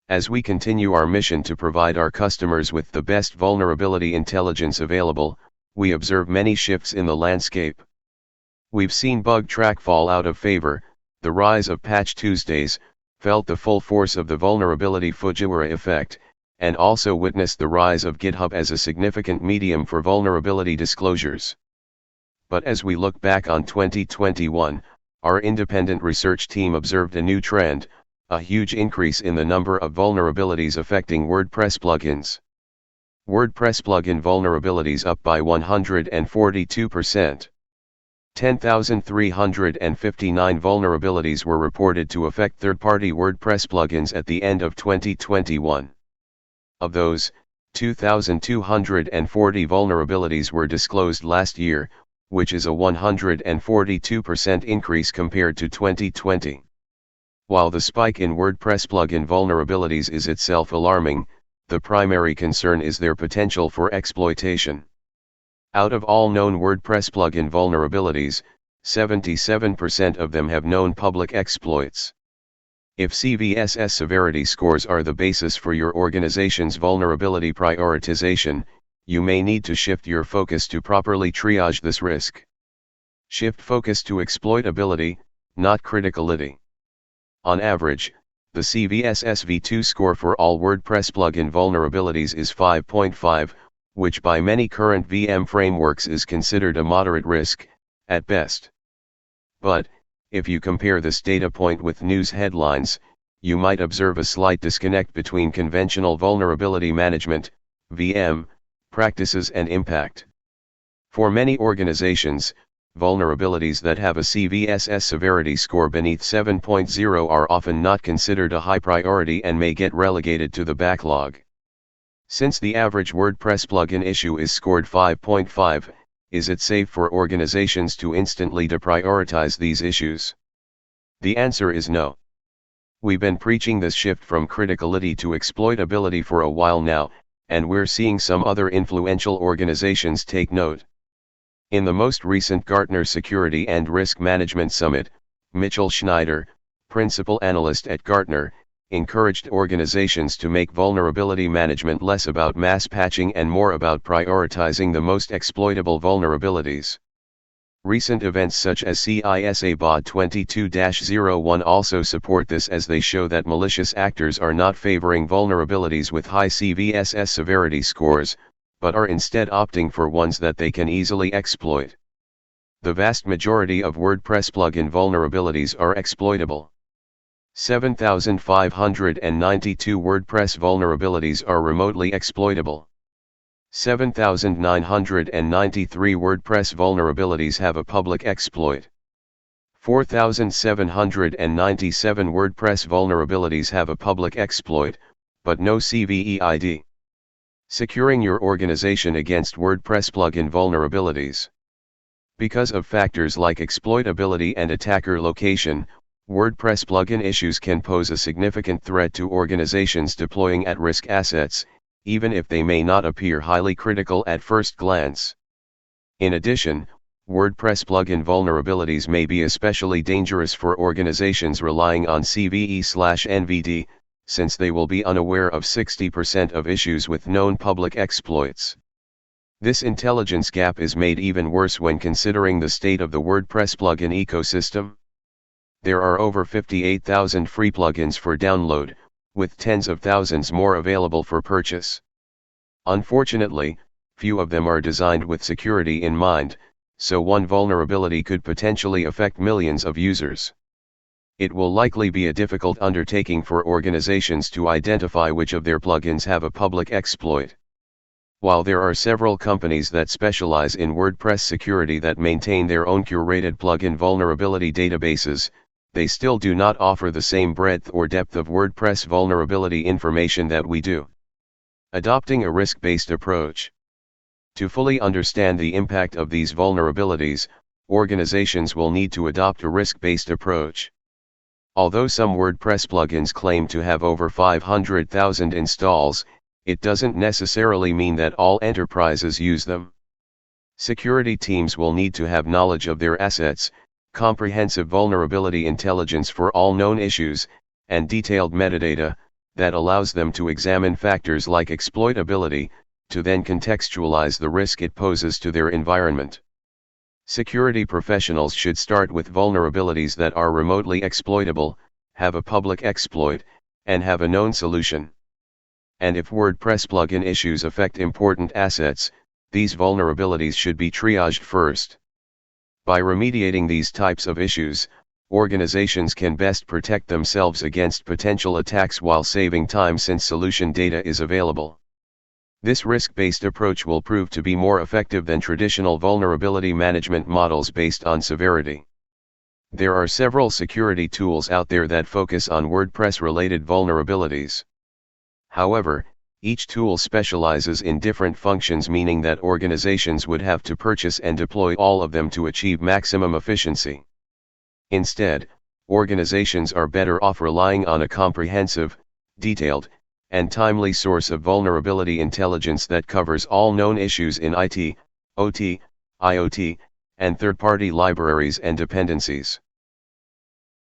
As we continue our mission to provide our customers with the best vulnerability intelligence available, we observe many shifts in the landscape. We've seen bug track fall out of favor, the rise of Patch Tuesdays, felt the full force of the vulnerability Fujiwara effect, and also witnessed the rise of GitHub as a significant medium for vulnerability disclosures. But as we look back on 2021, our independent research team observed a new trend, a huge increase in the number of vulnerabilities affecting WordPress plugins. WordPress plugin vulnerabilities up by 142%. 10,359 vulnerabilities were reported to affect third-party WordPress plugins at the end of 2021. Of those, 2,240 vulnerabilities were disclosed last year, which is a 142% increase compared to 2020. While the spike in WordPress plugin vulnerabilities is itself alarming, the primary concern is their potential for exploitation. Out of all known WordPress plugin vulnerabilities, 77% of them have known public exploits. If CVSS severity scores are the basis for your organization's vulnerability prioritization, you may need to shift your focus to properly triage this risk. Shift focus to exploitability, not criticality. On average, the CVSS V2 score for all WordPress plugin vulnerabilities is 5.5, which by many current VM frameworks is considered a moderate risk, at best. But, if you compare this data point with news headlines, you might observe a slight disconnect between conventional vulnerability management, VM, practices and impact. For many organizations, vulnerabilities that have a CVSS severity score beneath 7.0 are often not considered a high priority and may get relegated to the backlog. Since the average WordPress plugin issue is scored 5.5, is it safe for organizations to instantly deprioritize these issues? The answer is no. We've been preaching this shift from criticality to exploitability for a while now, and we're seeing some other influential organizations take note. In the most recent Gartner Security and Risk Management Summit, Mitchell Schneider, principal analyst at Gartner, encouraged organizations to make vulnerability management less about mass patching and more about prioritizing the most exploitable vulnerabilities. Recent events such as CISA BOD 22-01 also support this, as they show that malicious actors are not favoring vulnerabilities with high CVSS severity scores, but are instead opting for ones that they can easily exploit. The vast majority of WordPress plugin vulnerabilities are exploitable. 7,592 WordPress vulnerabilities are remotely exploitable. 7,993 WordPress vulnerabilities have a public exploit. 4,797 WordPress vulnerabilities have a public exploit, but no CVE-ID. Securing your organization against WordPress plugin vulnerabilities. Because of factors like exploitability and attacker location, WordPress plugin issues can pose a significant threat to organizations deploying at-risk assets, even if they may not appear highly critical at first glance. In addition, WordPress plugin vulnerabilities may be especially dangerous for organizations relying on CVE/NVD, since they will be unaware of 60% of issues with known public exploits. This intelligence gap is made even worse when considering the state of the WordPress plugin ecosystem. There are over 58,000 free plugins for download, with tens of thousands more available for purchase. Unfortunately, few of them are designed with security in mind, so one vulnerability could potentially affect millions of users. It will likely be a difficult undertaking for organizations to identify which of their plugins have a public exploit. While there are several companies that specialize in WordPress security that maintain their own curated plugin vulnerability databases, they still do not offer the same breadth or depth of WordPress vulnerability information that we do. Adopting a risk-based approach. To fully understand the impact of these vulnerabilities, organizations will need to adopt a risk-based approach. Although some WordPress plugins claim to have over 500,000 installs, it doesn't necessarily mean that all enterprises use them. Security teams will need to have knowledge of their assets, comprehensive vulnerability intelligence for all known issues, and detailed metadata, that allows them to examine factors like exploitability, to then contextualize the risk it poses to their environment. Security professionals should start with vulnerabilities that are remotely exploitable, have a public exploit, and have a known solution. And if WordPress plugin issues affect important assets, these vulnerabilities should be triaged first. By remediating these types of issues, organizations can best protect themselves against potential attacks while saving time since solution data is available. This risk-based approach will prove to be more effective than traditional vulnerability management models based on severity. There are several security tools out there that focus on WordPress-related vulnerabilities. However, each tool specializes in different functions, meaning that organizations would have to purchase and deploy all of them to achieve maximum efficiency. Instead, organizations are better off relying on a comprehensive, detailed, and timely source of vulnerability intelligence that covers all known issues in IT, OT, IoT, and third-party libraries and dependencies.